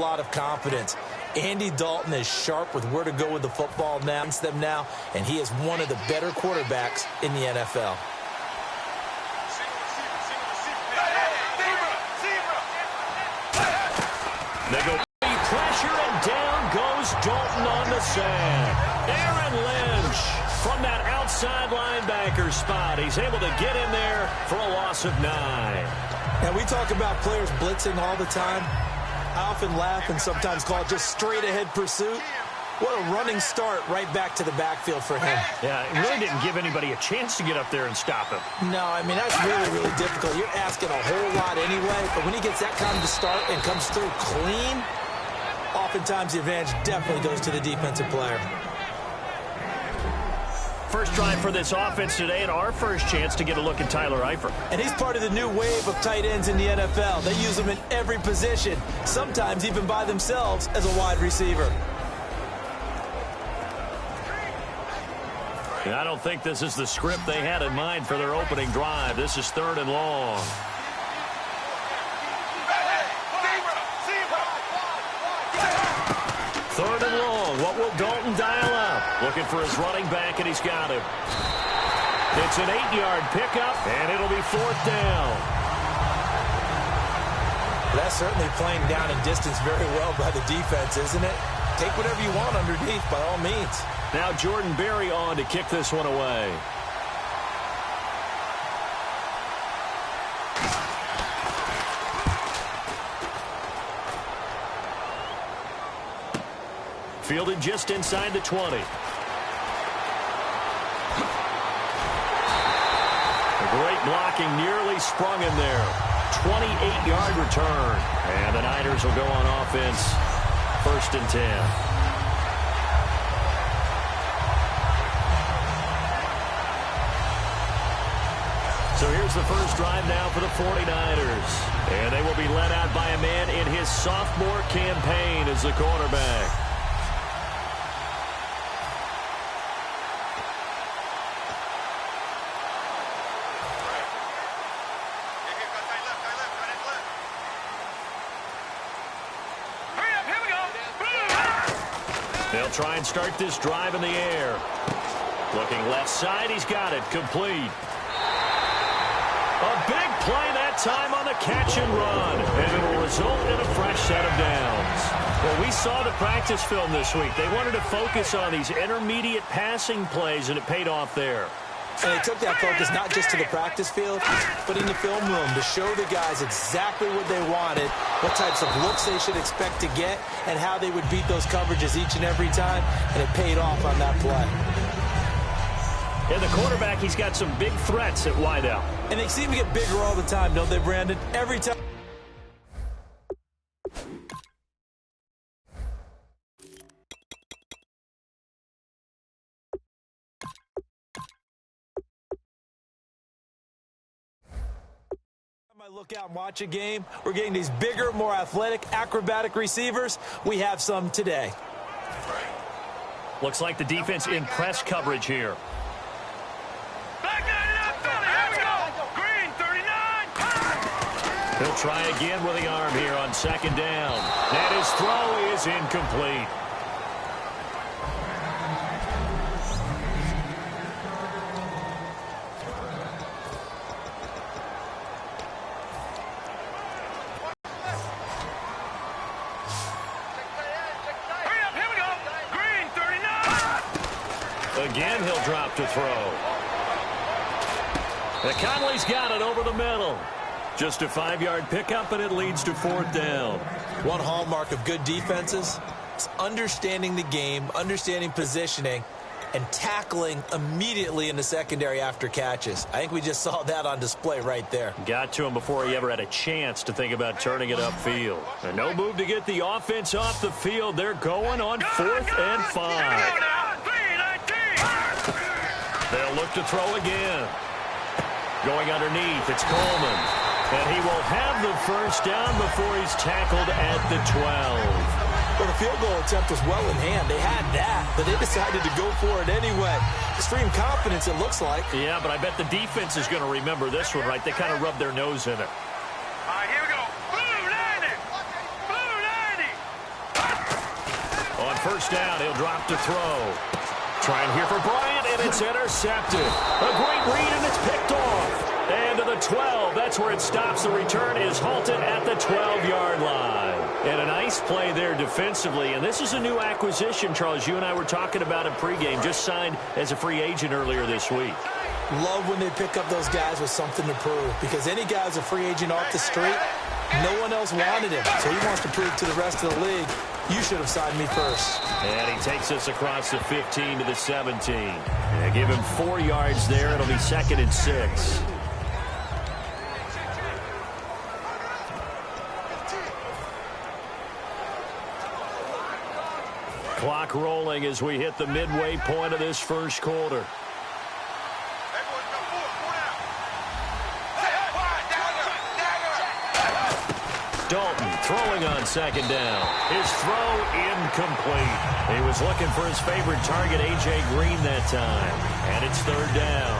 lot of confidence. Andy Dalton is sharp with where to go with the football now, and he is one of the better quarterbacks in the NFL. They go pressure, and down goes Dalton on the sack. Aaron Lynch from that outside linebacker spot. He's able to get in there for a loss of 9. Now, we talk about players blitzing all the time. I often laugh and sometimes call it just straight-ahead pursuit. What a running start right back to the backfield for him. Yeah, it really didn't give anybody a chance to get up there and stop him. No, I mean, that's really, really difficult. You're asking a whole lot anyway, but when he gets that kind of start and comes through clean, oftentimes the advantage definitely goes to the defensive player. First drive for this offense today, and our first chance to get a look at Tyler Eifert. And he's part of the new wave of tight ends in the NFL. They use them in every position, sometimes even by themselves as a wide receiver. And I don't think this is the script they had in mind for their opening drive. This is 3rd and long. Third and long. What will Dalton dial up? Looking for his running back, and he's got him. It's an 8-yard pickup, and it'll be 4th down. That's certainly playing down and distance very well by the defense, isn't it? Take whatever you want underneath, by all means. Now Jordan Berry on to kick this one away. Fielded just inside the 20. Great blocking, nearly sprung him there. 28-yard return. And the Niners will go on offense. 1st and 10. So here's the first drive now for the 49ers. And they will be led out by a man in his sophomore campaign as the quarterback. They'll try and start this drive in the air. Looking left side, he's got it, complete. A big play that time on the catch and run, and it will result in a fresh set of downs. Well, we saw the practice film this week. They wanted to focus on these intermediate passing plays, and it paid off there. And they took that focus not just to the practice field, but in the film room to show the guys exactly what they wanted, what types of looks they should expect to get, and how they would beat those coverages each and every time, and it paid off on that play. And the quarterback, he's got some big threats at wideout. And they seem to get bigger all the time, don't they, Brandon? Every time. I look out and watch a game, we're getting these bigger, more athletic, acrobatic receivers. We have some today. Looks like the defense in press coverage here. He'll try again with the arm here on 2nd down. And his throw is incomplete. Again, he'll drop to throw. And Conley's got it over the middle. Just a 5-yard pickup, and it leads to 4th down. One hallmark of good defenses is understanding the game, understanding positioning, and tackling immediately in the secondary after catches. I think we just saw that on display right there. Got to him before he ever had a chance to think about turning it upfield. And no move to get the offense off the field. They're going on 4th and 5. They'll look to throw again. Going underneath, it's Coleman. And he will have the first down before he's tackled at the 12. Well, the field goal attempt was well in hand. They had that, but they decided to go for it anyway. Extreme confidence, it looks like. Yeah, but I bet the defense is going to remember this one, right? They kind of rubbed their nose in it. All right, here we go. Blue 90. Blue 90. first down. He'll drop to throw. Trying here for Bryant, and it's intercepted. A great read, and it's picked off. And to the 12. That's where it stops. The return is halted at the 12-yard line. And a nice play there defensively. And this is a new acquisition, Charles. You and I were talking about in pregame. Just signed as a free agent earlier this week. Love when they pick up those guys with something to prove. Because any guy who's a free agent off the street, no one else wanted him. So he wants to prove to the rest of the league, you should have signed me first. And he takes us across the 15 to the 17. And give him 4 yards there. It'll be 2nd and 6. Clock rolling as we hit the midway point of this first quarter. Dalton throwing on 2nd down. His throw incomplete. He was looking for his favorite target, A.J. Green, that time. And it's 3rd down.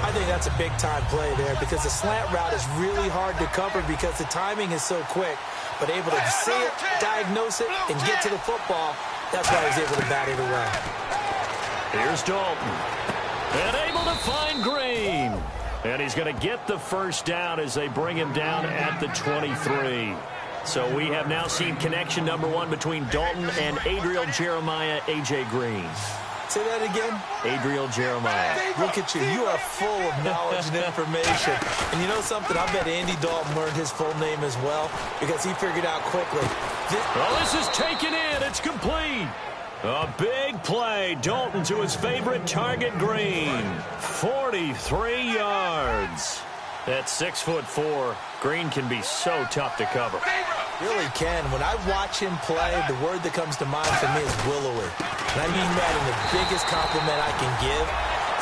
I think that's a big-time play there because the slant route is really hard to cover because the timing is so quick. But able to see it, diagnose it, and get to the football, that's why he's able to bat it away. Here's Dalton. And able to find Green. And he's going to get the first down as they bring him down at the 23. So we have now seen connection number 1 between Dalton and Adriel Jeremiah, A.J. Green. Say that again? Adriel Jeremiah. Look at you. You are full of knowledge and information. And you know something? I bet Andy Dalton learned his full name as well because he figured out quickly. This is taken in. It's complete. A big play. Dalton to his favorite target, Green. 43 yards. At 6'4", Green can be so tough to cover. Really can. When I watch him play, the word that comes to mind for me is willowy. And I mean that in the biggest compliment I can give.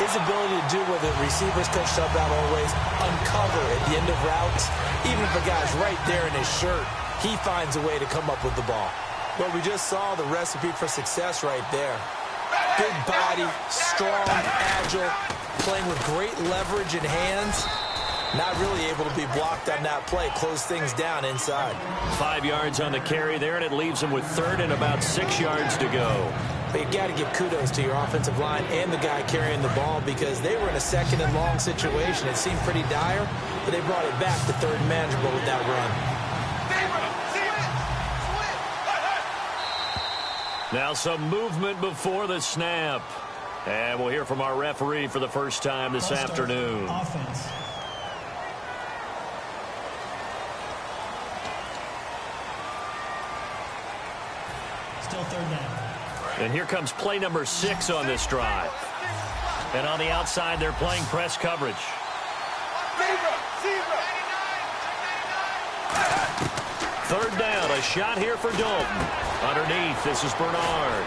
His ability to do what the receivers coach sub out always, uncover at the end of routes. Even if a guy's right there in his shirt, he finds a way to come up with the ball. Well, we just saw the recipe for success right there. Big body, strong, agile, playing with great leverage in hands. Not really able to be blocked on that play. Close things down inside. 5 yards on the carry there, and it leaves him with 3rd and about 6 yards to go. But you got to give kudos to your offensive line and the guy carrying the ball because they were in a 2nd and long situation. It seemed pretty dire, but they brought it back to 3rd and manageable with that run. Now some movement before the snap. And we'll hear from our referee for the first time this afternoon. Offense. Still 3rd down. And here comes play number 6 on this drive. And on the outside, they're playing press coverage. 3rd down, a shot here for Dalton. Underneath, this is Bernard.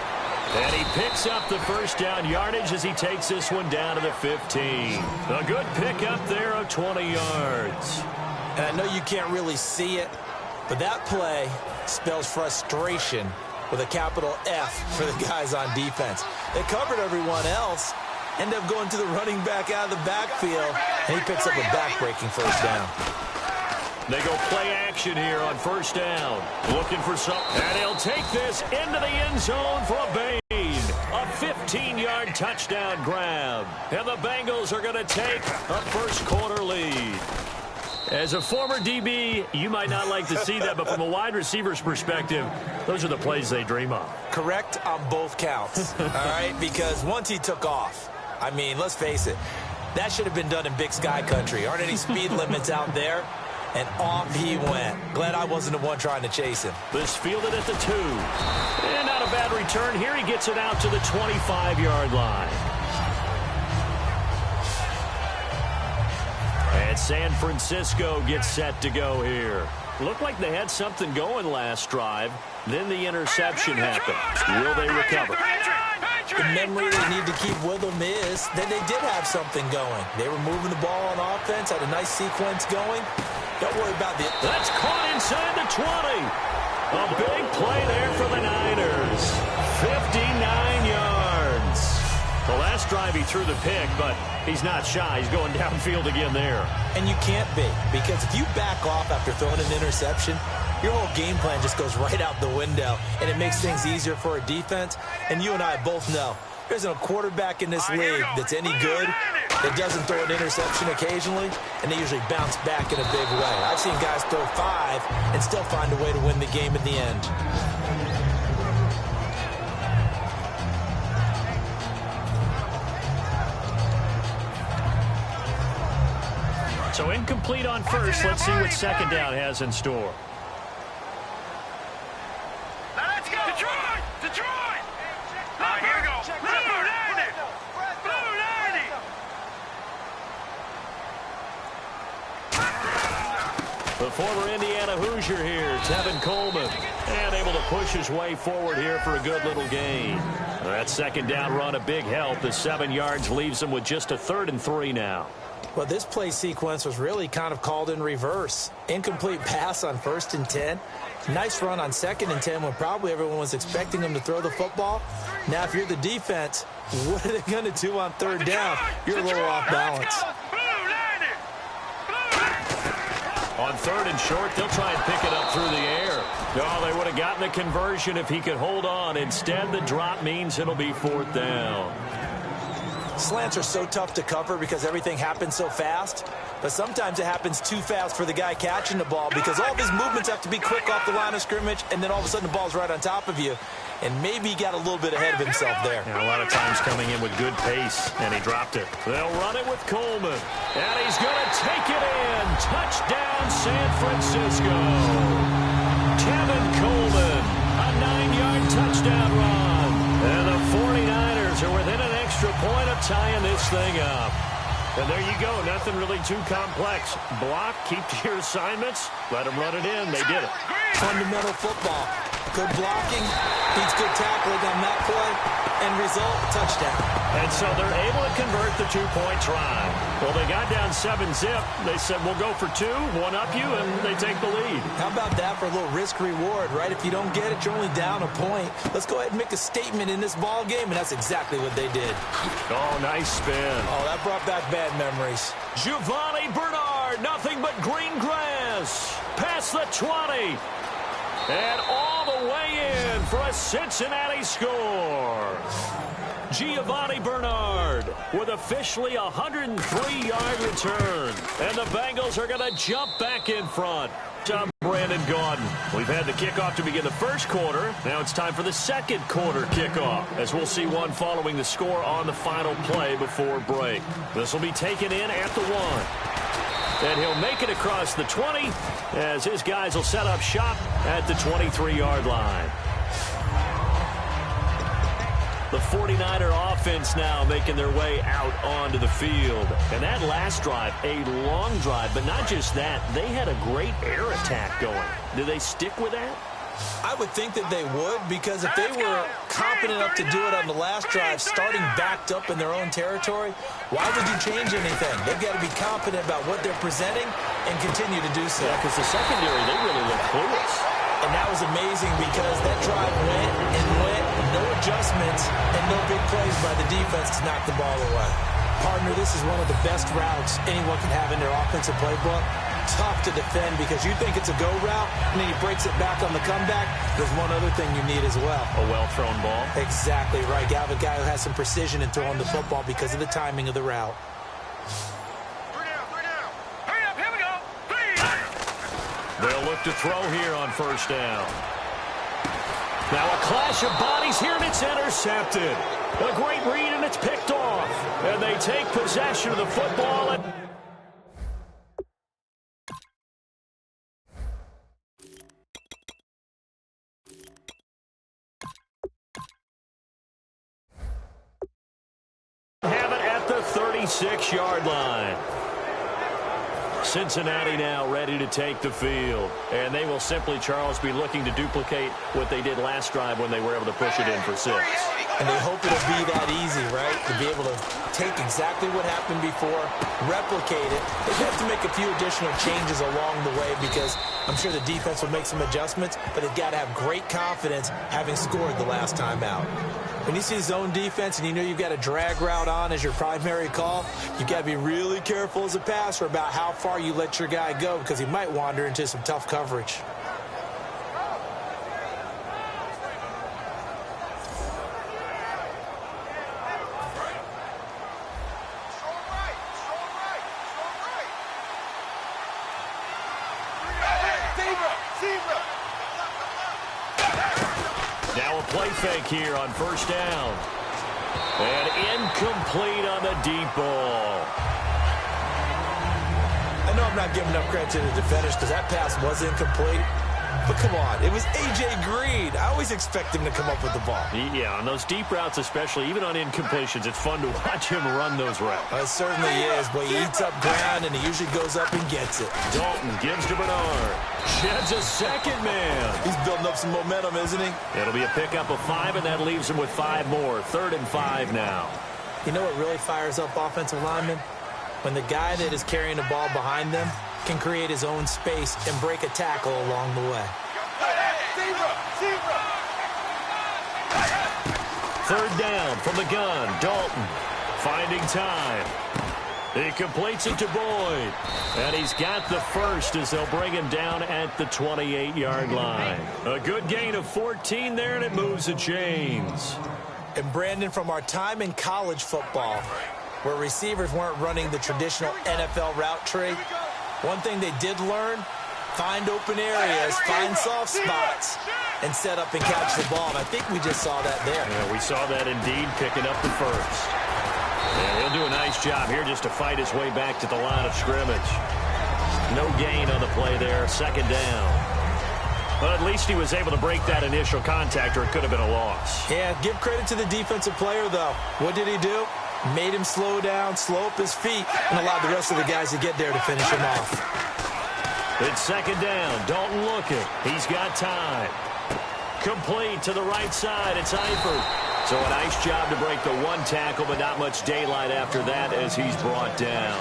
And he picks up the first down yardage as he takes this one down to the 15. A good pickup there of 20 yards. And I know you can't really see it, but that play spells frustration with a capital F for the guys on defense. They covered everyone else, end up going to the running back out of the backfield, and he picks up a back-breaking first down. They go play action here on first down. Looking for something. And he'll take this into the end zone for a Bain. A 15-yard touchdown grab. And the Bengals are going to take a first-quarter lead. As a former DB, you might not like to see that, but from a wide receiver's perspective, those are the plays they dream of. Correct on both counts, all right? Because once he took off, I mean, let's face it, that should have been done in Big Sky country. Aren't any speed limits out there? And off he went. Glad I wasn't the one trying to chase him. This fielded at the 2. And not a bad return. Here he gets it out to the 25-yard line. And San Francisco gets set to go here. Looked like they had something going last drive. Then the interception happened. Will they recover? The memory they need to keep with them is that they did have something going. They were moving the ball on offense, had a nice sequence going. Don't worry about the... That's caught inside the 20. A big play there for the Niners. 59 yards. The last drive time he threw the pick, but he's not shy. He's going downfield again there. And you can't be, because if you back off after throwing an interception, your whole game plan just goes right out the window, and it makes things easier for a defense. And you and I both know there isn't a quarterback in this league that's any good that doesn't throw an interception occasionally, and they usually bounce back in a big way. I've seen guys throw 5 and still find a way to win the game in the end. So incomplete on first. Let's see what second down has in store. Let's go! Detroit! Detroit! Here we go. Blue 90! Blue 90! The former Indiana Hoosier here, Tevin Coleman, and able to push his way forward here for a good little gain. That second down run a big help. The 7 yards leaves him with just a 3rd and 3 now. Well, this play sequence was really kind of called in reverse. Incomplete pass on 1st and 10. Nice run on 2nd and 10 when probably everyone was expecting him to throw the football. Now, if you're the defense, what are they going to do on 3rd down? You're a little off balance. On 3rd and short, they'll try and pick it up through the air. No, they would have gotten a conversion if he could hold on. Instead, the drop means it'll be 4th down. Slants are so tough to cover because everything happens so fast, but sometimes it happens too fast for the guy catching the ball because all of his movements have to be quick off the line of scrimmage, and then all of a sudden the ball's right on top of you, and maybe he got a little bit ahead of himself there. Yeah, a lot of times coming in with good pace, and he dropped it. They'll run it with Coleman, and he's going to take it in. Touchdown, San Francisco. Tevin Coleman, a 9-yard touchdown run, and the 49ers are within an extra point of tying this thing up. And there you go. Nothing really too complex. Block, keep to your assignments, let them run it in. They did it. Fundamental football. Good blocking, beats good tackling on that play, and result, touchdown. And so they're able to convert the 2-point try. Well, they got down 7-zip. They said, we'll go for 2, one up you, and they take the lead. How about that for a little risk-reward, right? If you don't get it, you're only down a point. Let's go ahead and make a statement in this ball game, and that's exactly what they did. Oh, nice spin. Oh, that brought back bad memories. Giovanni Bernard, nothing but green grass. Past the 20. And all the way in for a Cincinnati score. Giovanni Bernard with officially a 103-yard return. And the Bengals are going to jump back in front. John Brandon Gaudin. We've had the kickoff to begin the first quarter. Now it's time for the second quarter kickoff, as we'll see one following the score on the final play before break. This will be taken in at the 1. And he'll make it across the 20 as his guys will set up shop at the 23-yard line. The 49er offense now making their way out onto the field. And that last drive, a long drive, but not just that. They had a great air attack going. Do they stick with that? I would think that they would, because if they were confident enough to do it on the last drive, starting backed up in their own territory, why would you change anything? They've got to be confident about what they're presenting and continue to do so. Yeah, because the secondary, they really look clueless. And that was amazing because that drive went, no adjustments, and no big plays by the defense to knock the ball away. Partner, this is one of the best routes anyone can have in their offensive playbook. Tough to defend because you think it's a go route, and then he breaks it back on the comeback. There's one other thing you need as well. A well-thrown ball. Exactly right. You have a guy who has some precision in throwing the football because of the timing of the route. Hurry up, here we go. They'll look to throw here on 1st down. Now a clash of bodies here, and it's intercepted. A great read, and it's picked off. And they take possession of the football. And have it at the 36-yard line. Cincinnati now ready to take the field. And they will simply, Charles, be looking to duplicate what they did last drive when they were able to push it in for 6. And they hope it'll be that easy, right? To be able to take exactly what happened before, replicate it. They have to make a few additional changes along the way because I'm sure the defense will make some adjustments, but they've got to have great confidence having scored the last time out. When you see zone defense and you know you've got a drag route on as your primary call, you've got to be really careful as a passer about how far you let your guy go because he might wander into some tough coverage. Now a play fake here on first down. And incomplete on the deep ball. I know I'm not giving enough credit to the defenders because that pass was incomplete. But come on, it was A.J. Green. I always expect him to come up with the ball. Yeah, on those deep routes especially, even on incompletions, it's fun to watch him run those routes. It certainly is, but he eats up ground and he usually goes up and gets it. Dalton gives to Bernard. Sheds a second man. He's building up some momentum, isn't he? It'll be a pickup of 5, and that leaves him with 5 more. 3rd and 5 now. You know what really fires up offensive linemen? When the guy that is carrying the ball behind them can create his own space and break a tackle along the way. 3rd down from the gun. Dalton finding time. He completes it to Boyd. And he's got the first as they'll bring him down at the 28-yard line. A good gain of 14 there, and it moves the chains. And Brandon, from our time in college football, where receivers weren't running the traditional NFL route tree, one thing they did learn, find open areas, find soft spots, and set up and catch the ball. And I think we just saw that there. Yeah, we saw that indeed, picking up the first. Yeah, he'll do a nice job here just to fight his way back to the line of scrimmage. No gain on the play there, 2nd down. But at least he was able to break that initial contact, or it could have been a loss. Yeah, give credit to the defensive player, though. What did he do? Made him slow down, slow up his feet, and allowed the rest of the guys to get there to finish him off. It's 2nd down. Dalton looking. He's got time. Complete to the right side. It's Eifert. So a nice job to break the 1 tackle, but not much daylight after that as he's brought down.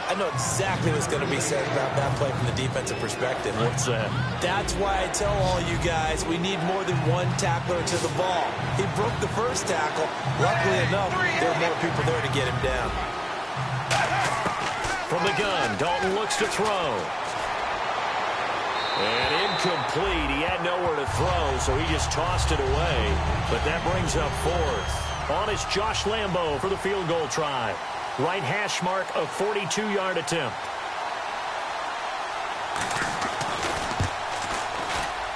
I know exactly what's going to be said about that play from the defensive perspective. What's that? That's why I tell all you guys we need more than 1 tackler to the ball. He broke the first tackle. Luckily enough, there were more people there to get him down. From the gun, Dalton looks to throw. And incomplete. He had nowhere to throw, so he just tossed it away. But that brings up 4th. On is Josh Lambo for the field goal try. Right hash mark, a 42-yard attempt.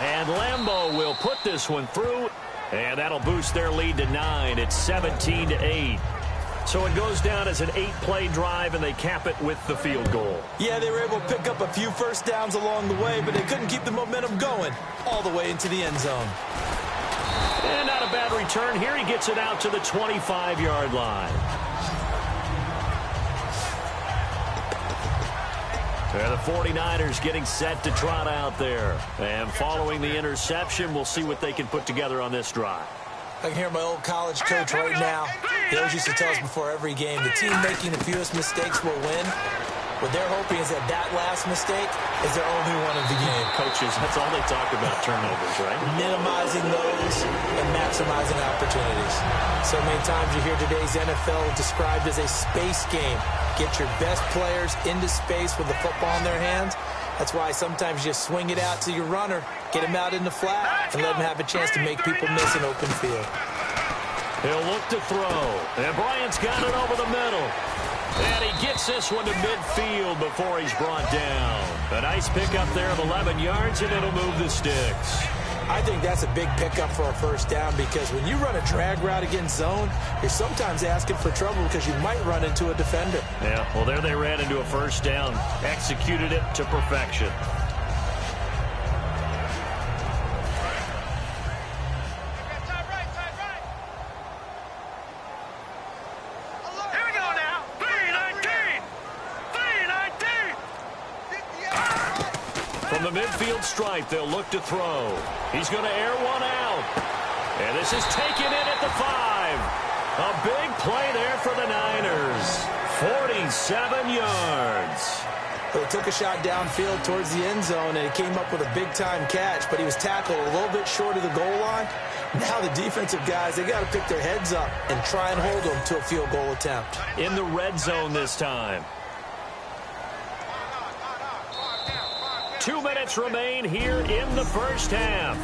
And Lambo will put this one through, and that'll boost their lead to 9. It's 17-8. So it goes down as an 8-play drive, and they cap it with the field goal. Yeah, they were able to pick up a few first downs along the way, but they couldn't keep the momentum going all the way into the end zone. And not a bad return here. He gets it out to the 25-yard line. And the 49ers getting set to trot out there. And following the interception, we'll see what they can put together on this drive. I can hear my old college coach right now. He always used to tell us before every game, the team making the fewest mistakes will win. What they're hoping is that that last mistake is their only one of the game. Coaches, that's all they talk about, turnovers, right? Minimizing those and maximizing opportunities. So many times you hear today's NFL described as a space game. Get your best players into space with the football in their hands. That's why sometimes you just swing it out to your runner, get him out in the flat, and let him have a chance to make people miss an open field. He'll look to throw. And Bryant's got it over the middle. And he gets this one to midfield before he's brought down. A nice pickup there of 11 yards, and it'll move the sticks. I think that's a big pickup for a first down because when you run a drag route against zone, you're sometimes asking for trouble because you might run into a defender. Yeah, well, there they ran into a first down. Executed it to perfection. From the midfield stripe, they'll look to throw. He's going to air one out. And this is taken in at the 5. A big play there for the Niners. 47 yards. But he took a shot downfield towards the end zone, and he came up with a big-time catch, but he was tackled a little bit short of the goal line. Now the defensive guys, they got to pick their heads up and try and hold them to a field goal attempt. In the red zone this time. 2 minutes remain here in the first half.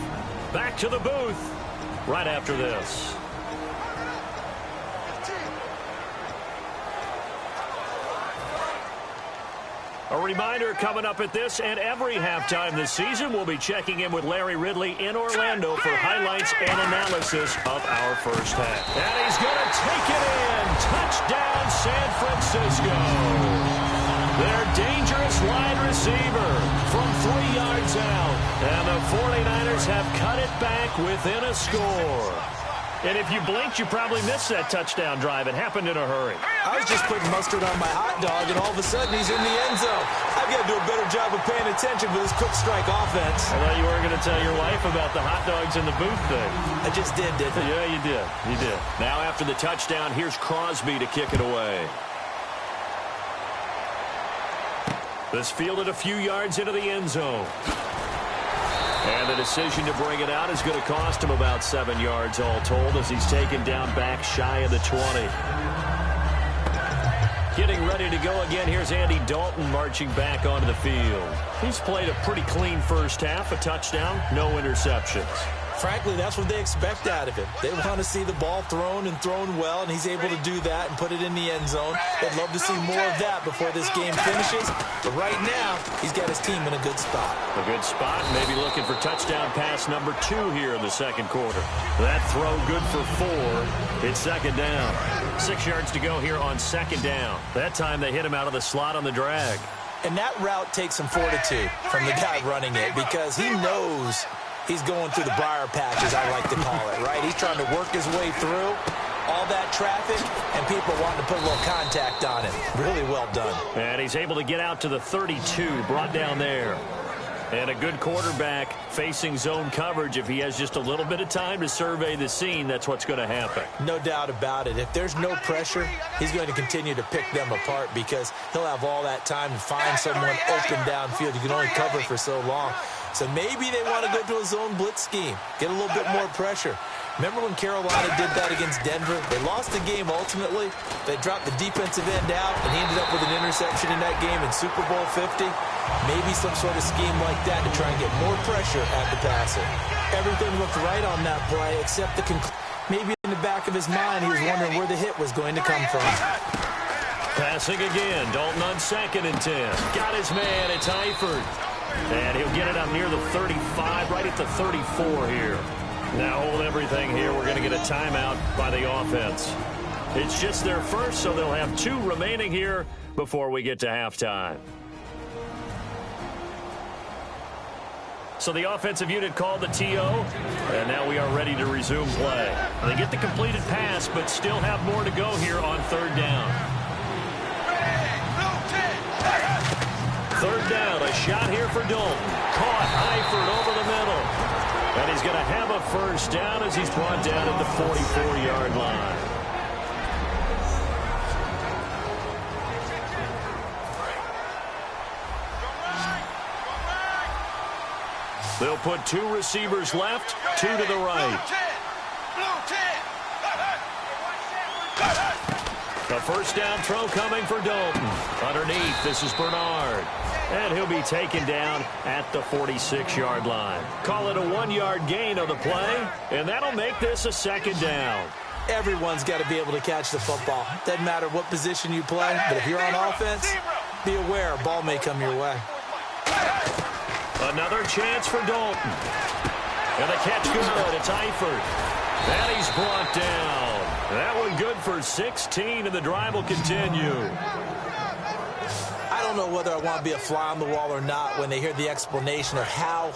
Back to the booth right after this. A reminder coming up at this and every halftime this season, we'll be checking in with Larry Ridley in Orlando for highlights and analysis of our first half. And he's going to take it in. Touchdown, San Francisco. Their dangerous wide receiver from 3 yards out. And the 49ers have cut it back within a score. And if you blinked, you probably missed that touchdown drive. It happened in a hurry. I was just putting mustard on my hot dog, and all of a sudden he's in the end zone. I've got to do a better job of paying attention for this quick strike offense. I thought you weren't going to tell your wife about the hot dogs in the booth thing. I just did, didn't I? Yeah, you did. You did. Now after the touchdown, here's Crosby to kick it away. This fielded a few yards into the end zone. And the decision to bring it out is going to cost him about 7 yards all told as he's taken down back shy of the 20. Getting ready to go again, here's Andy Dalton marching back onto the field. He's played a pretty clean first half, a touchdown, no interceptions. Frankly, that's what they expect out of him. They want to see the ball thrown and thrown well, and he's able to do that and put it in the end zone. They'd love to see more of that before this game finishes. But right now, he's got his team in a good spot. A good spot, maybe looking for touchdown pass number 2 here in the second quarter. That throw good for 4. It's second down. 6 yards to go here on second down. That time they hit him out of the slot on the drag. And that route takes some fortitude from the guy running it because he knows he's going through the briar patch, as I like to call it, right? He's trying to work his way through all that traffic, and people wanting to put a little contact on it. Really well done. And he's able to get out to the 32, brought down there. And a good quarterback facing zone coverage. If he has just a little bit of time to survey the scene, that's what's going to happen. No doubt about it. If there's no pressure, he's going to continue to pick them apart because he'll have all that time to find someone open downfield. You can only cover for so long. So maybe they want to go to a zone blitz scheme, get a little bit more pressure. Remember when Carolina did that against Denver? They lost the game ultimately. They dropped the defensive end out, and he ended up with an interception in that game in Super Bowl 50. Maybe some sort of scheme like that to try and get more pressure at the passer. Everything looked right on that play except the maybe in the back of his mind he was wondering where the hit was going to come from. Passing again. Dalton on 2nd and 10. Got his man. It's Eifert. And he'll get it up near the 35, right at the 34 here. Now hold everything here. We're going to get a timeout by the offense. It's just their first, so they'll have 2 remaining here before we get to halftime. So the offensive unit called the TO, and now we are ready to resume play. They get the completed pass, but still have more to go here on 3rd down. 3rd down, a shot here for Dalton. Caught, Eifert over the middle. And he's going to have a first down as he's brought down at the 44-yard line. They'll put 2 receivers left, 2 to the right. The first down throw coming for Dalton. Underneath, this is Bernard. And he'll be taken down at the 46-yard line. Call it a 1-yard gain of the play, and that'll make this a 2nd down. Everyone's got to be able to catch the football. Doesn't matter what position you play, but if you're on offense, be aware a ball may come your way. Another chance for Dalton. And the catch good. It's Eifert. And he's brought down. That one good for 16, and the drive will continue. I don't know whether I want to be a fly on the wall or not when they hear the explanation of how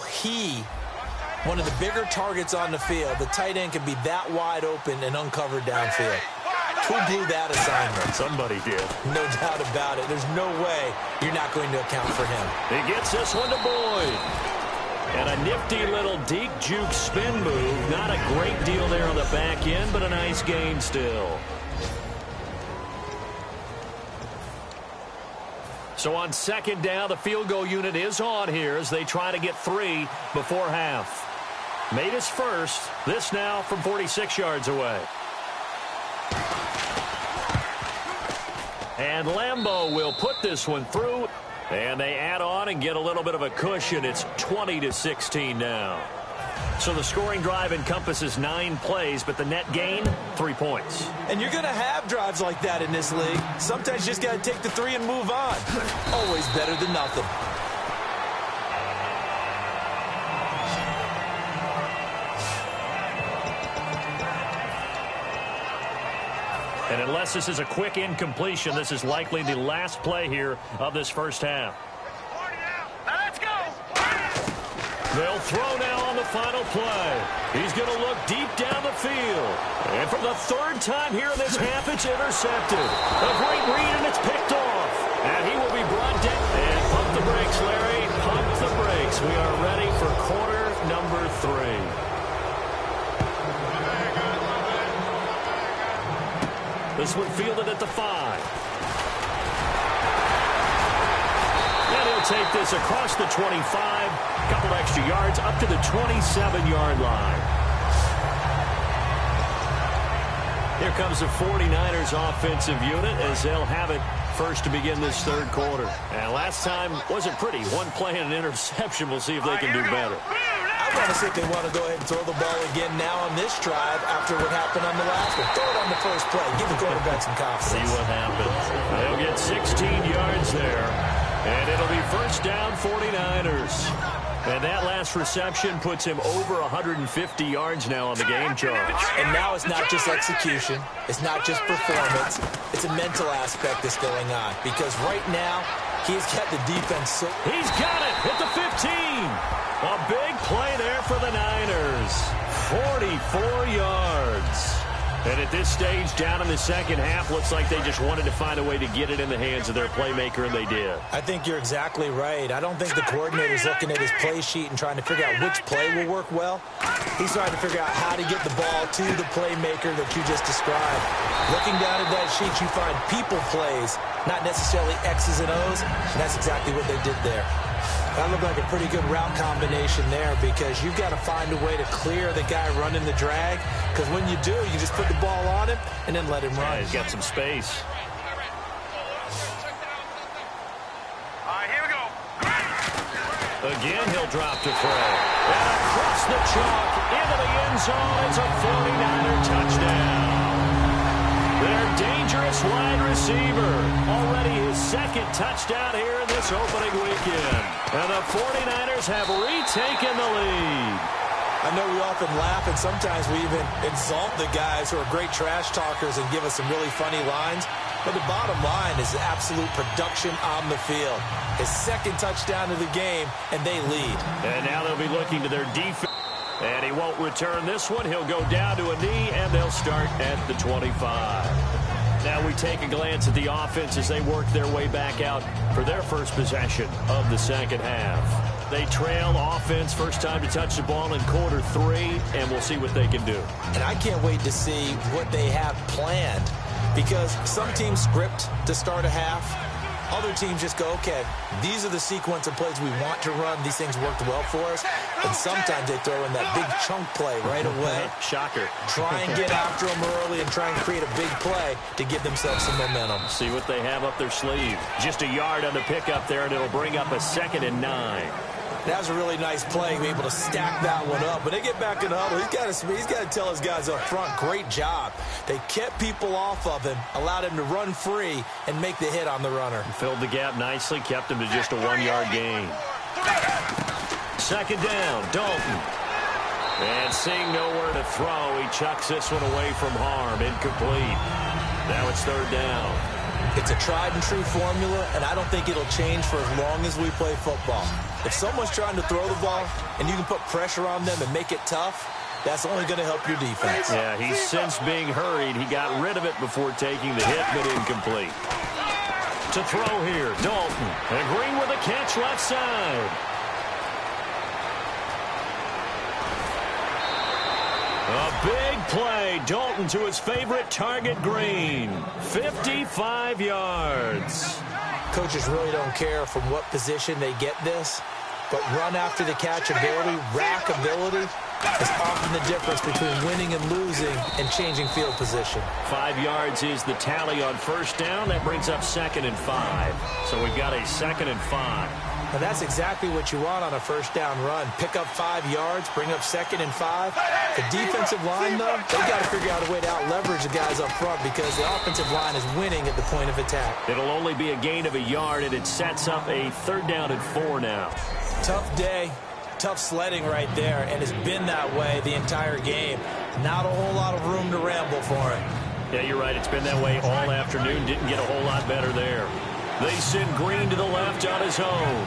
one of the bigger targets on the field, the tight end can be that wide open and uncovered downfield. Who blew that assignment? Somebody did. No doubt about it. There's no way you're not going to account for him. He gets this one to Boyd. And a nifty little deep juke spin move. Not a great deal there on the back end, but a nice gain still. So on second down, the field goal unit is on here as they try to get 3 before half. Made his first. This now from 46 yards away. And Lambeau will put this one through. And they add on and get a little bit of a cushion. It's 20-16 now. So the scoring drive encompasses 9 plays, but the net gain, 3 points. And you're going to have drives like that in this league. Sometimes you just got to take the 3 and move on. Always better than nothing. And unless this is a quick incompletion, this is likely the last play here of this first half. Now let's go. They'll throw now on the final play. He's going to look deep down the field. And for the 3rd time here in this half, it's intercepted. A great read, and it's picked off. And he will be brought down. And pump the brakes, Larry. Pump the brakes. We are ready for quarter number 3. This one fielded at the 5. And he'll take this across the 25. Couple extra yards up to the 27-yard line. Here comes the 49ers offensive unit as they'll have it first to begin this 3rd quarter. And last time wasn't pretty. 1 play and an interception. We'll see if they can do better. I want to see if they want to go ahead and throw the ball again now on this drive after what happened on the last one. Throw it on the first play. Give the quarterback some confidence. See what happens. They'll get 16 yards there. And it'll be first down 49ers. And that last reception puts him over 150 yards now on the game chart. And now it's not just execution. It's not just performance. It's a mental aspect that's going on. Because right now, he's got the defense so... He's got it at the 15. A big play there for the Niners. 44 yards. And at this stage, down in the second half, looks like they just wanted to find a way to get it in the hands of their playmaker, and they did. I think you're exactly right. I don't think the coordinator's looking at his play sheet and trying to figure out which play will work well. He's trying to figure out how to get the ball to the playmaker that you just described. Looking down at that sheet, you find people plays, not necessarily X's and O's, and that's exactly what they did there. That looked like a pretty good route combination there because you've got to find a way to clear the guy running the drag, because when you do, you just put the ball on him and then let him run. Yeah, he's got some space. All right, here we go. Again, he'll drop to throw. And across the chalk into the end zone. It's a 49er touchdown. Their dangerous wide receiver. Already his 2nd touchdown here in this opening weekend. And the 49ers have retaken the lead. I know we often laugh, and sometimes we even insult the guys who are great trash talkers and give us some really funny lines. But the bottom line is absolute production on the field. His 2nd touchdown of the game, and they lead. And now they'll be looking to their defense. And he won't return this one. He'll go down to a knee, and they'll start at the 25. Now we take a glance at the offense as they work their way back out for their first possession of the second half. They trail offense, first time to touch the ball in quarter 3, and we'll see what they can do. And I can't wait to see what they have planned, because some teams script to start a half. Other teams just go, okay, these are the sequence of plays we want to run. These things worked well for us. And sometimes they throw in that big chunk play right away. Shocker. Try and get after them early and try and create a big play to give themselves some momentum. See what they have up their sleeve. Just a yard on the pickup there, and it'll bring up a 2nd and 9. That was a really nice play, be able to stack that one up. But they get back in the huddle. He's got to tell his guys up front, great job. They kept people off of him, allowed him to run free, and make the hit on the runner. Filled the gap nicely, kept him to just a 1-yard gain. 2nd down, Dalton. And seeing nowhere to throw, he chucks this one away from harm. Incomplete. Now it's 3rd down. It's a tried-and-true formula, and I don't think it'll change for as long as we play football. If someone's trying to throw the ball and you can put pressure on them and make it tough, that's only going to help your defense. Yeah, he's since being hurried. He got rid of it before taking the hit, but incomplete. To throw here, Dalton. And Green with a catch left side. A big play. Dalton to his favorite target, Green. 55 yards. Coaches really don't care from what position they get this, but run after the catch ability, rack ability, is often the difference between winning and losing and changing field position. 5 yards is the tally on first down. That brings up 2nd and 5. So we've got a 2nd and 5. And that's exactly what you want on a first down run. Pick up 5 yards, bring up 2nd and 5. The defensive line, though, they've got to figure out a way to out-leverage the guys up front because the offensive line is winning at the point of attack. It'll only be a gain of a yard, and it sets up a 3rd down and 4 now. Tough day, tough sledding right there, and it's been that way the entire game. Not a whole lot of room to ramble for it. Yeah, you're right. It's been that way all afternoon. Didn't get a whole lot better there. They send Green to the left on his own.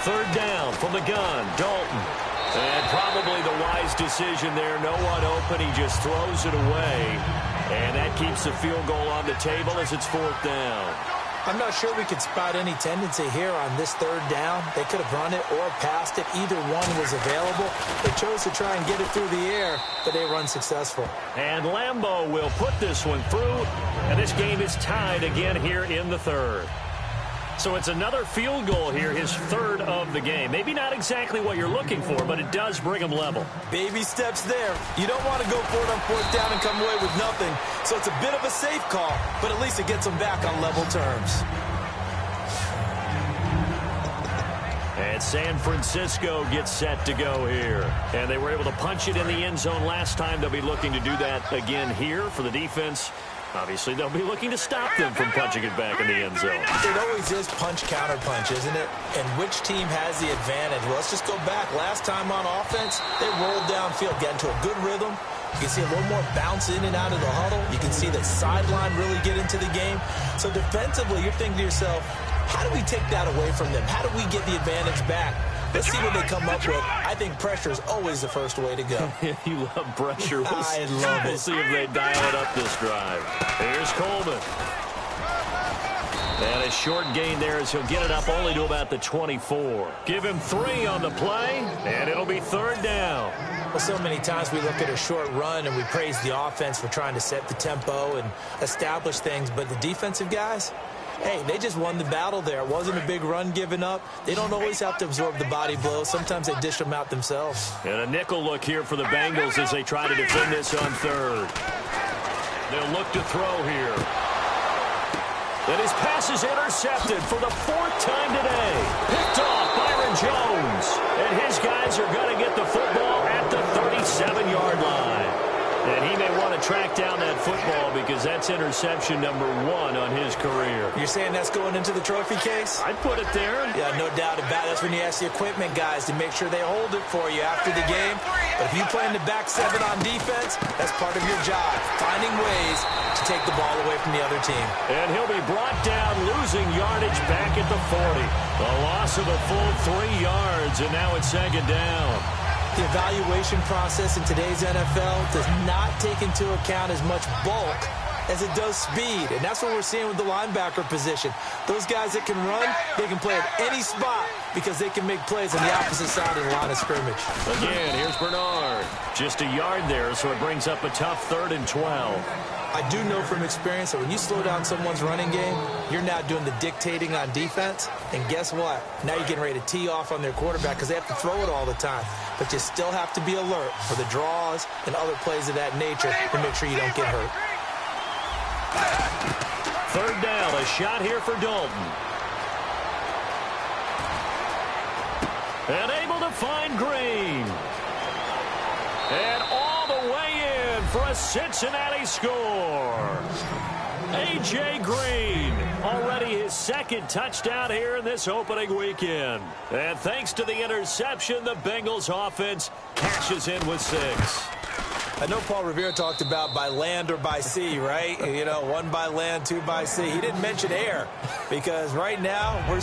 3rd down from the gun, Dalton. And probably the wise decision there. No one open. He just throws it away. And that keeps the field goal on the table as it's 4th down. I'm not sure we could spot any tendency here on this 3rd down. They could have run it or passed it. Either one was available. They chose to try and get it through the air, but they were unsuccessful. And Lambeau will put this one through, and this game is tied again here in the 3rd. So it's another field goal here, his 3rd of the game. Maybe not exactly what you're looking for, but it does bring him level. Baby steps there. You don't want to go for it on 4th down and come away with nothing. So it's a bit of a safe call, but at least it gets them back on level terms. And San Francisco gets set to go here. And they were able to punch it in the end zone last time. They'll be looking to do that again here for the defense. Obviously, they'll be looking to stop them from punching it back in the end zone. It always is punch-counter-punch, isn't it? And which team has the advantage? Well, let's just go back. Last time on offense, they rolled downfield, get into a good rhythm. You can see a little more bounce in and out of the huddle. You can see the sideline really get into the game. So defensively, you're thinking to yourself, how do we take that away from them? How do we get the advantage back? Let's see what they come up with. I think pressure is always the first way to go. You love pressure. I love it. We'll see if they dial it up this drive. Here's Coleman. And a short gain there as he'll get it up only to about the 24. Give him 3 on the play, and it'll be 3rd down. Well, so many times we look at a short run and we praise the offense for trying to set the tempo and establish things, but the defensive guys, hey, they just won the battle there. It wasn't a big run given up. They don't always have to absorb the body blows. Sometimes they dish them out themselves. And a nickel look here for the Bengals as they try to defend this on 3rd. They'll look to throw here. And his pass is intercepted for the 4th time today. Picked off Byron Jones. And his guys are going to get the football at the 37-yard line. And he may want to track down that football because that's interception number 1 on his career. You're saying that's going into the trophy case? I'd put it there. Yeah, no doubt about it. That's when you ask the equipment guys to make sure they hold it for you after the game. But if you play in the back 7 on defense, that's part of your job, finding ways to take the ball away from the other team. And he'll be brought down, losing yardage back at the 40. A loss of a full 3 yards, and now it's 2nd down. The evaluation process in today's NFL does not take into account as much bulk as it does speed. And that's what we're seeing with the linebacker position. Those guys that can run, they can play at any spot because they can make plays on the opposite side of the line of scrimmage. Again, here's Bernard. Just a yard there, so it brings up a tough 3rd and 12. I do know from experience that when you slow down someone's running game, you're now doing the dictating on defense. And guess what? Now you're getting ready to tee off on their quarterback because they have to throw it all the time. But you still have to be alert for the draws and other plays of that nature to make sure you don't get hurt. 3rd down, a shot here for Dalton. And able to find Green. And all the way in for a Cincinnati score. A.J. Green, already his 2nd touchdown here in this opening weekend. And thanks to the interception, the Bengals offense cashes in with 6. I know Paul Revere talked about by land or by sea, right? You know, 1 by land, 2 by sea. He didn't mention air because right now we're...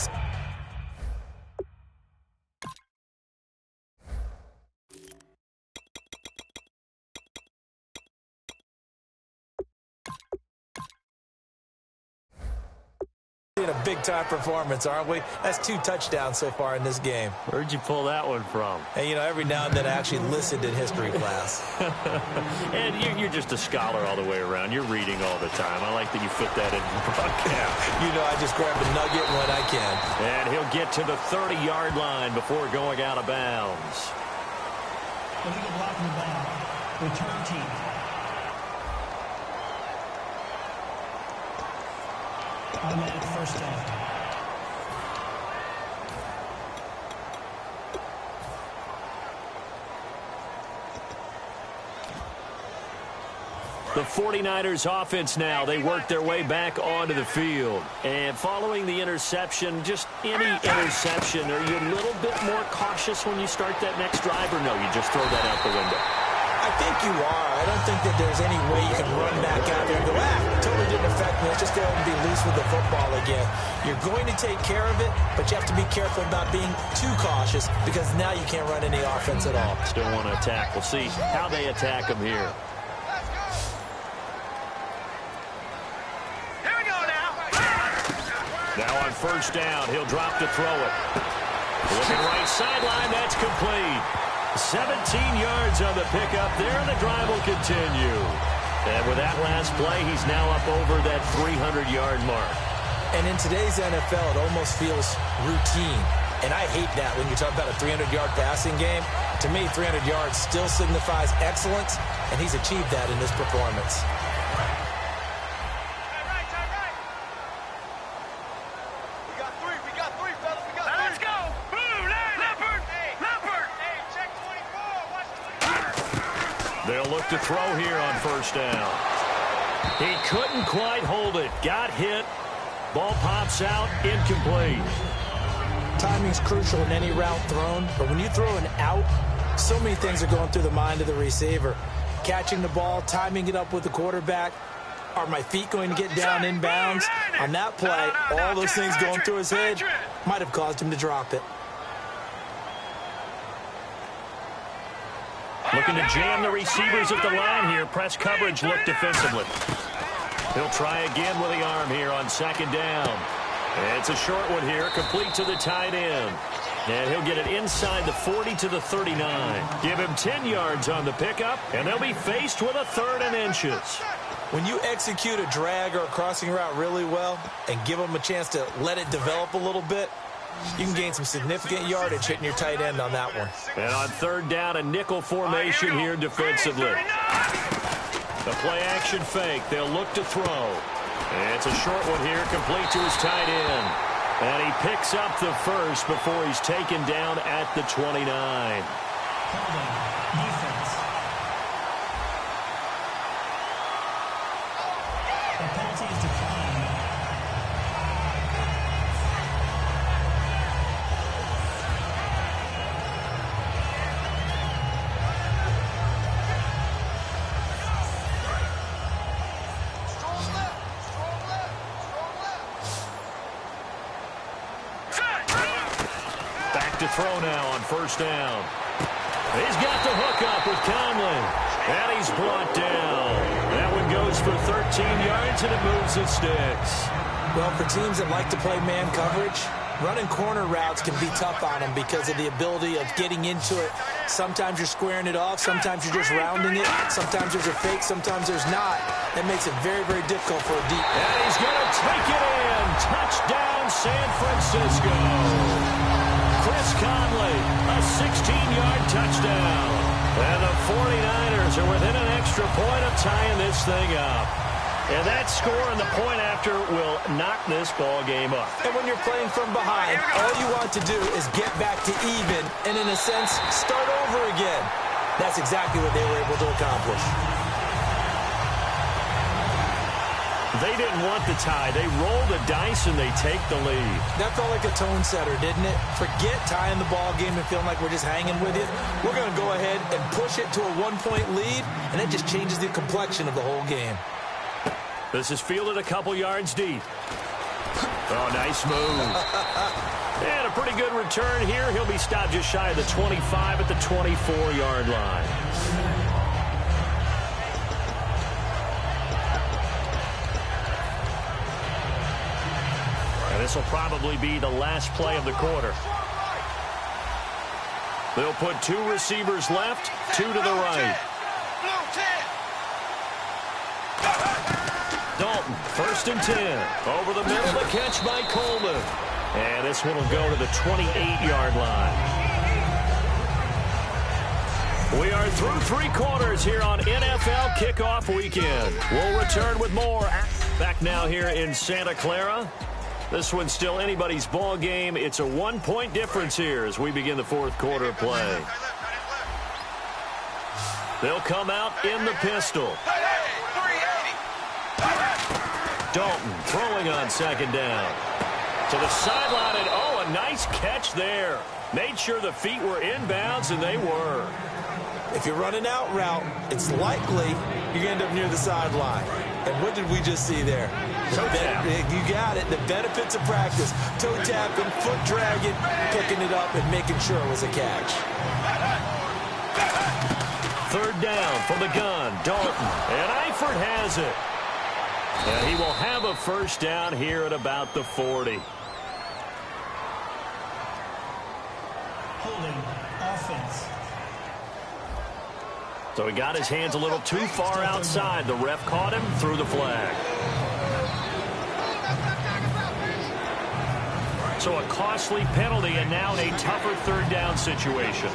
in a big-time performance, aren't we? That's 2 touchdowns so far in this game. Where'd you pull that one from? And, you know, every now and then I actually listened in history class. And you're just a scholar all the way around. You're reading all the time. I like that you fit that in the broadcast. You know, I just grab a nugget when I can. And he'll get to the 30-yard line before going out of bounds. Illegal blocking the ball. Return team. Automatic first down. The 49ers offense now, they work their way back onto the field. And following the interception, just any interception, are you a little bit more cautious when you start that next drive, or no, you just throw that out the window? I think you are. I don't think that there's any way you can run back out there and go, totally didn't affect me. Let's just go and be loose with the football again. You're going to take care of it, but you have to be careful about being too cautious because now you can't run any offense at all. Still want to attack. We'll see how they attack him here. Here we go now. Now on first down, he'll drop to throw it. Looking right sideline, that's complete. 17 yards on the pickup there, and the drive will continue. And with that last play, he's now up over that 300-yard mark. And in today's NFL, it almost feels routine. And I hate that when you talk about a 300-yard passing game. To me, 300 yards still signifies excellence, and he's achieved that in this performance. They'll look to throw here on first down. He couldn't quite hold it. Got hit. Ball pops out. Incomplete. Timing's crucial in any route thrown, but when you throw an out, so many things are going through the mind of the receiver. Catching the ball, timing it up with the quarterback. Are my feet going to get down inbounds? On that play, all those things going through his head might have caused him to drop it. Looking to jam the receivers at the line here. Press coverage look defensively. He'll try again with the arm here on second down. It's a short one here, complete to the tight end. And he'll get it inside the 40 to the 39. Give him 10 yards on the pickup, and they'll be faced with a 3rd and inches. When you execute a drag or a crossing route really well and give them a chance to let it develop a little bit, you can gain some significant yardage hitting your tight end on that one. And on 3rd down, a nickel formation here defensively. The play-action fake. They'll look to throw. And it's a short one here, complete to his tight end. And he picks up the first before he's taken down at the 29. Defense. The penalty is declined. Back to throw now on first down. He's got the hook up with Conley. And he's brought down. That one goes for 13 yards, and it moves the sticks. Well, for teams that like to play man coverage, running corner routes can be tough on them because of the ability of getting into it. Sometimes you're squaring it off. Sometimes you're just rounding it. Sometimes there's a fake. Sometimes there's not. That makes it very, very difficult for a deep. And he's going to take it in. Touchdown, San Francisco. Chris Conley, a 16-yard touchdown. And the 49ers are within an extra point of tying this thing up. And that score and the point after will knock this ball game up. And when you're playing from behind, all you want to do is get back to even and, in a sense, start over again. That's exactly what they were able to accomplish. They didn't want the tie. They roll the dice and they take the lead. That felt like a tone setter, didn't it? Forget tying the ball game and feeling like we're just hanging with you. We're going to go ahead and push it to a one-point lead, and it just changes the complexion of the whole game. This is fielded a couple yards deep. Oh, nice move. And a pretty good return here. He'll be stopped just shy of the 25 at the 24-yard line. And This will probably be the last play of the quarter. They'll put 2 receivers left, 2 to the right. Dalton, 1st and 10. Over the middle, the catch by Coleman. And this one will go to the 28-yard line. We are through 3 quarters here on NFL Kickoff Weekend. We'll return with more. Back now here in Santa Clara. This one's still anybody's ball game. It's a 1-point difference here as we begin the 4th quarter of play. They'll come out in the pistol. Dalton throwing on 2nd down. To the sideline, and oh, a nice catch there. Made sure the feet were inbounds, and they were. If you're running out route, it's likely you're going to end up near the sideline. And what did we just see there? Toe tap. You got it. The benefits of practice. Toe tapping, foot dragging, picking it up, and making sure it was a catch. 3rd down from the gun. Dalton. And Eifert has it. And he will have a 1st down here at about the 40. Holding offense. So he got his hands a little too far outside. The ref caught him, threw the flag. So a costly penalty, and now in a tougher 3rd down situation.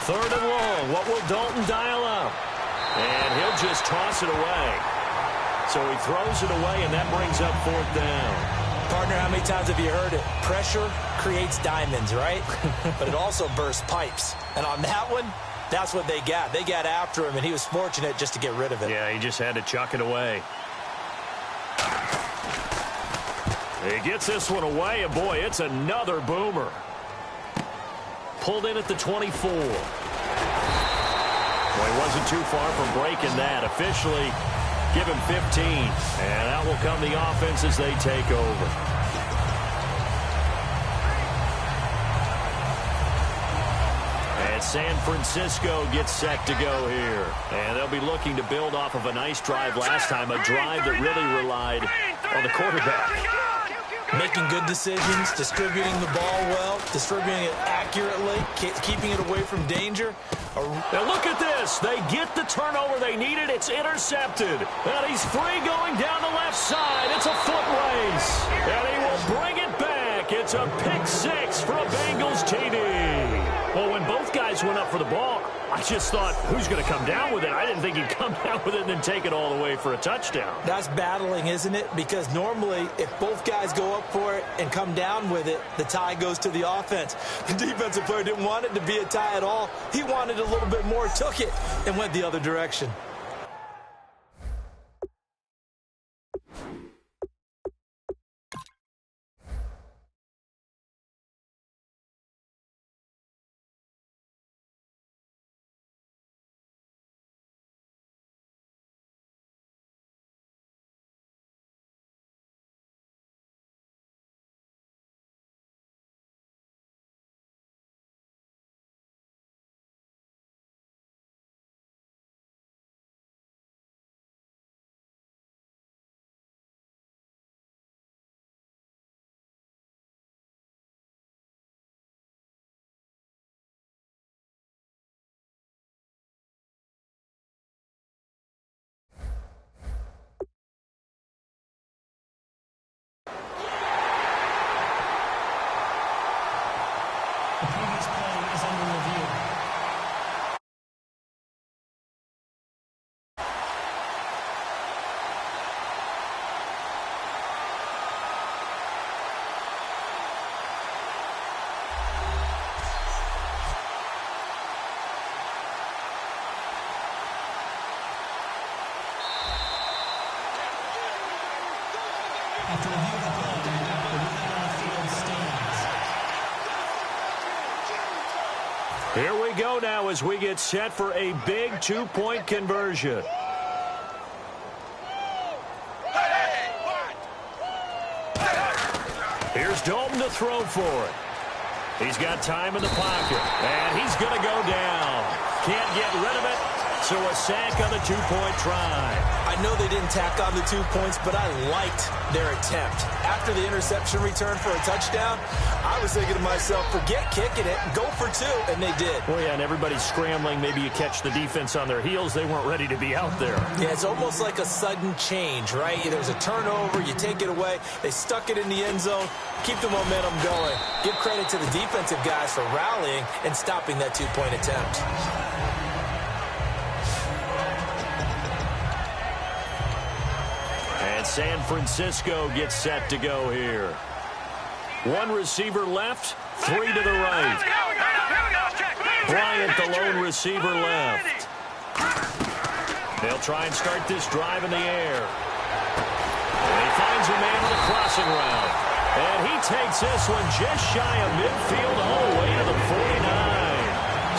3rd and long. What will Dalton dial up? And he'll just toss it away. So he throws it away, and that brings up 4th down. Partner, how many times have you heard it? Pressure creates diamonds, right? But it also bursts pipes. And on that one, that's what they got. They got after him, and he was fortunate just to get rid of it. Yeah, he just had to chuck it away. He gets this one away, and boy, it's another boomer. Pulled in at the 24. Well, he wasn't too far from breaking that. Officially, give him 15. And out will come the offense as they take over. And San Francisco gets set to go here. And they'll be looking to build off of a nice drive last time, a drive that really relied on the quarterback. Making good decisions, distributing the ball well, distributing it accurately, keeping it away from danger. Now look at this. They get the turnover they needed. It's intercepted. And he's free going down the left side. It's a foot race. And he will bring it back. It's a pick 6 for a Bengals TD. Well, when both guys went up for the ball, I just thought, who's going to come down with it? I didn't think he'd come down with it and then take it all the way for a touchdown. That's battling, isn't it? Because normally, if both guys go up for it and come down with it, the tie goes to the offense. The defensive player didn't want it to be a tie at all. He wanted a little bit more, took it, and went the other direction. The previous play is under review. After review of the play, the ruling on the field stands. Here we go now as we get set for a big 2-point conversion. Here's Dalton to throw for it. He's got time in the pocket, and he's going to go down. Can't get rid of it. So a sack on the two-point try. I know they didn't tack on the 2 points, but I liked their attempt. After the interception return for a touchdown, I was thinking to myself, forget kicking it, go for 2, and they did. Well, yeah, and everybody's scrambling. Maybe you catch the defense on their heels. They weren't ready to be out there. Yeah, it's almost like a sudden change, right? There's a turnover, you take it away, they stuck it in the end zone, keep the momentum going. Give credit to the defensive guys for rallying and stopping that 2-point attempt. And San Francisco gets set to go here. 1 receiver left, 3 to the right. Bryant, the lone receiver, left. They'll try and start this drive in the air. And he finds a man on a crossing route. And he takes this one just shy of midfield all the way to the 49.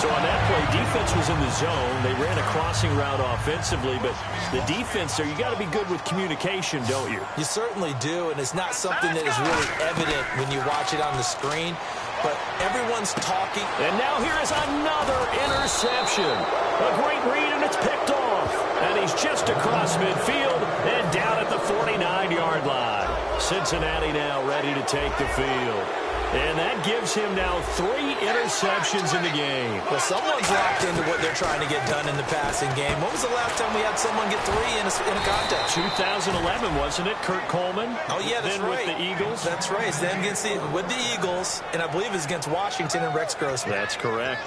So on that play, defense was in the zone. They ran a crossing route offensively, but the defense there, you got to be good with communication, don't you? You certainly do, and it's not something that is really evident when you watch it on the screen, but everyone's talking. And now here is another interception. A great read, and it's picked off. And he's just across midfield and down at the 49-yard line. Cincinnati now ready to take the field. And that gives him now 3 interceptions in the game. Well, someone's locked into what they're trying to get done in the passing game. When was the last time we had someone get 3 in a contest? 2011, wasn't it? Kurt Coleman? Oh, yeah, that's then right. With the Eagles? That's right. Then with the Eagles, and I believe it's against Washington and Rex Grossman. That's correct.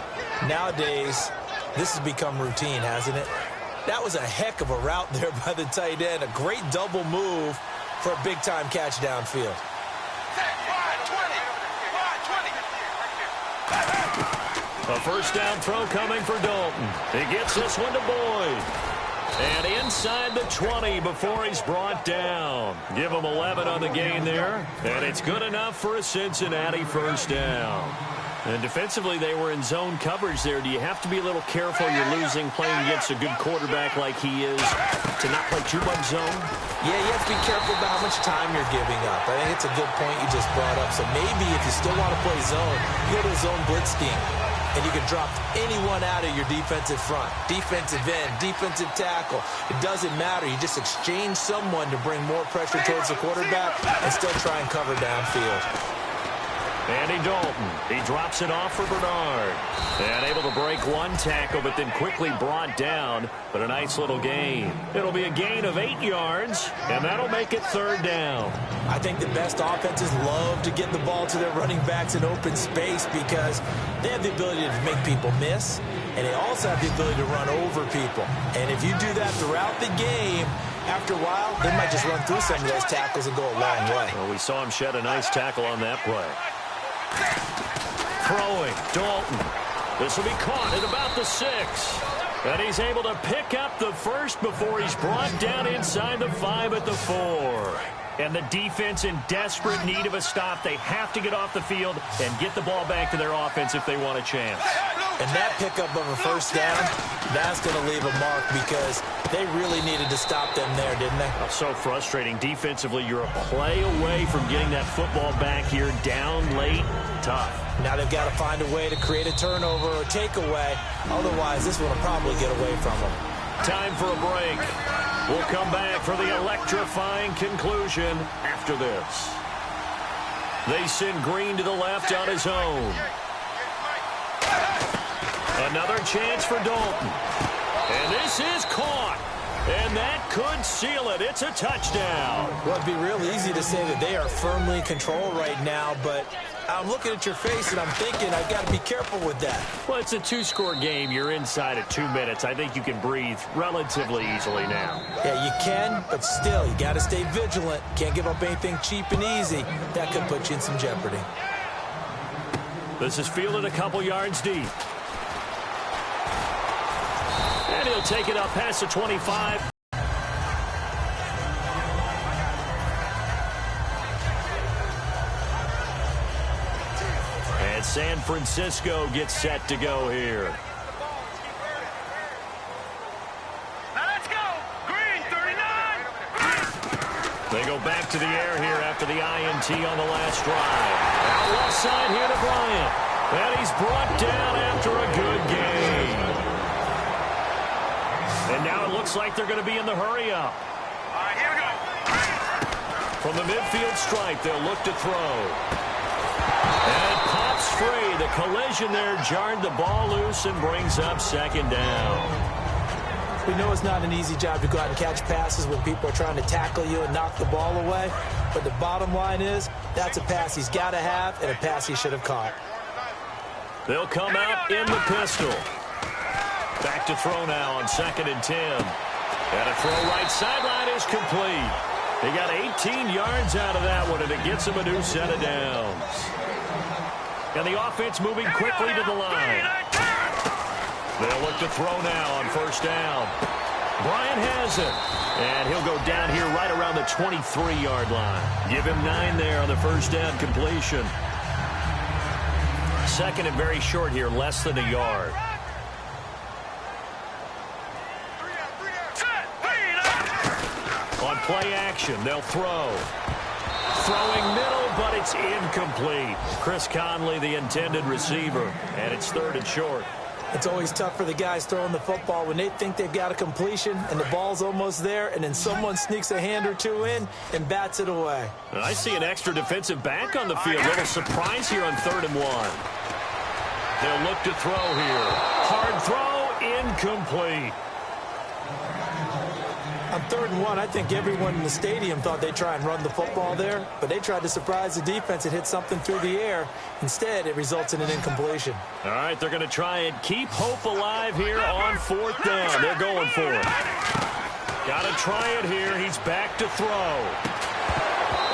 Nowadays, this has become routine, hasn't it? That was a heck of a route there by the tight end. A great double move for a big-time catch downfield. A first down throw coming for Dalton. He gets this one to Boyd. And inside the 20 before he's brought down. Give him 11 on the gain there. And it's good enough for a Cincinnati first down. And defensively, they were in zone coverage there. Do you have to be a little careful? You're losing playing against a good quarterback like he is to not play too much zone? Yeah, you have to be careful about how much time you're giving up. I think it's a good point you just brought up. So maybe if you still want to play zone, you go to a zone blitz scheme. And you can drop anyone out of your defensive front. Defensive end, defensive tackle. It doesn't matter. You just exchange someone to bring more pressure towards the quarterback and still try and cover downfield. Andy Dalton, he drops it off for Bernard. And able to break 1 tackle, but then quickly brought down. But a nice little gain. It'll be a gain of 8 yards, and that'll make it 3rd down. I think the best offenses love to get the ball to their running backs in open space because they have the ability to make people miss, and they also have the ability to run over people. And if you do that throughout the game, after a while, they might just run through some of those tackles and go a long way. Well, we saw him shed a nice tackle on that play. Throwing, Dalton. This will be caught at about the 6. And he's able to pick up the first before he's brought down inside the 5 at the 4. And the defense in desperate need of a stop. They have to get off the field and get the ball back to their offense if they want a chance. And that pickup of a first down, that's going to leave a mark because they really needed to stop them there, didn't they? Oh, so frustrating. Defensively, you're a play away from getting that football back here down late. Tough. Now they've got to find a way to create a turnover or takeaway. Otherwise, this one will probably get away from them. Time for a break. We'll come back for the electrifying conclusion after this. They send Green to the left on his own. Another chance for Dalton. And this is caught. And that could seal it. It's a touchdown. Well, it'd be real easy to say that they are firmly in control right now, but I'm looking at your face and I'm thinking I've got to be careful with that. Well, it's a 2-score game. You're inside at 2 minutes. I think you can breathe relatively easily now. Yeah, you can, but still, you got to stay vigilant. Can't give up anything cheap and easy. That could put you in some jeopardy. This is fielded a couple yards deep. And he'll take it up past the 25. And San Francisco gets set to go here. Now let's go. Green, 39. They go back to the air here after the INT on the last drive. Out left side here to Bryant. And he's brought down after a good game. And now it looks like they're going to be in the hurry-up. All right, here we go. From the midfield stripe, they'll look to throw. And it pops free. The collision there jarred the ball loose and brings up second down. We know it's not an easy job to go out and catch passes when people are trying to tackle you and knock the ball away. But the bottom line is, that's a pass he's got to have and a pass he should have caught. They'll come out in the pistol. Back to throw now on 2nd and 10. And a throw right sideline is complete. They got 18 yards out of that one, and it gets them a new set of downs. And the offense moving quickly to the line. They'll look to throw now on 1st down. Bryant has it. And he'll go down here right around the 23-yard line. Give him 9 there on the 1st down completion. 2nd and very short here, less than a yard. On play action, they'll throw. Throwing middle, but it's incomplete. Chris Conley, the intended receiver, and it's 3rd and short. It's always tough for the guys throwing the football when they think they've got a completion and the ball's almost there, and then someone sneaks a hand or two in and bats it away. I see an extra defensive back on the field. A little surprise here on 3rd and 1. They'll look to throw here. Hard throw, incomplete. On 3rd and 1, I think everyone in the stadium thought they'd try and run the football there, but they tried to surprise the defense and hit something through the air. Instead, it results in an incompletion. All right, they're going to try and keep hope alive here on 4th down. They're going for it. Got to try it here. He's back to throw.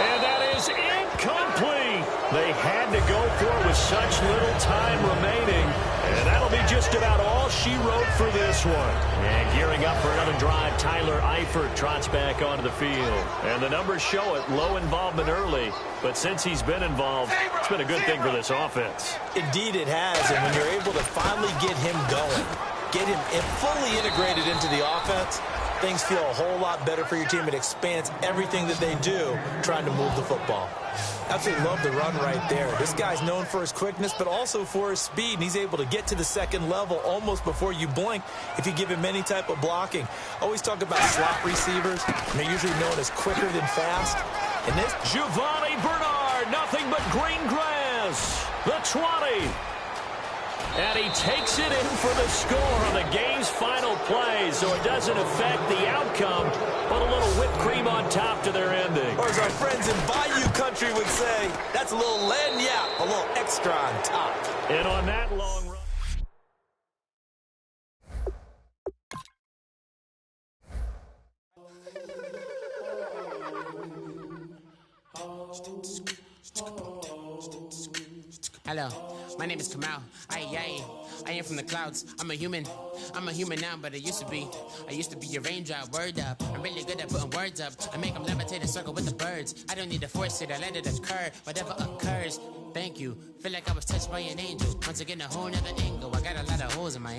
And that is incomplete. They had to go for it with such little time remaining. And that'll be just about all she wrote for this one. And gearing up for another drive, Tyler Eifert trots back onto the field. And the numbers show it, low involvement early. But since he's been involved, it's been a good thing for this offense. Indeed it has, and when you're able to finally get him going, get him fully integrated into the offense, things feel a whole lot better for your team. It expands everything that they do trying to move the football. Absolutely love the run right there. This guy's known for his quickness, but also for his speed, and he's able to get to the 2nd level almost before you blink if you give him any type of blocking. Always talk about slot receivers, and they're usually known as quicker than fast. And this Giovanni Bernard, nothing but green grass. The 20. And he takes it in for the score on the game's final play, so it doesn't affect the outcome, but a little whipped cream on top to their ending. Or as our friends in Bayou Country would say, that's a little lagniappe, a little extra on top. And on that long run. Hello, my name is Kamal. I am from the clouds. I'm a human now, but I used to be a raindrop. Word up, I'm really good at putting words up. I make them levitate and circle with the birds. I don't need to force it, I let it occur. Whatever occurs, thank you. Feel like I was touched by an angel. Once again, a whole nother angle. I got a lot of holes in my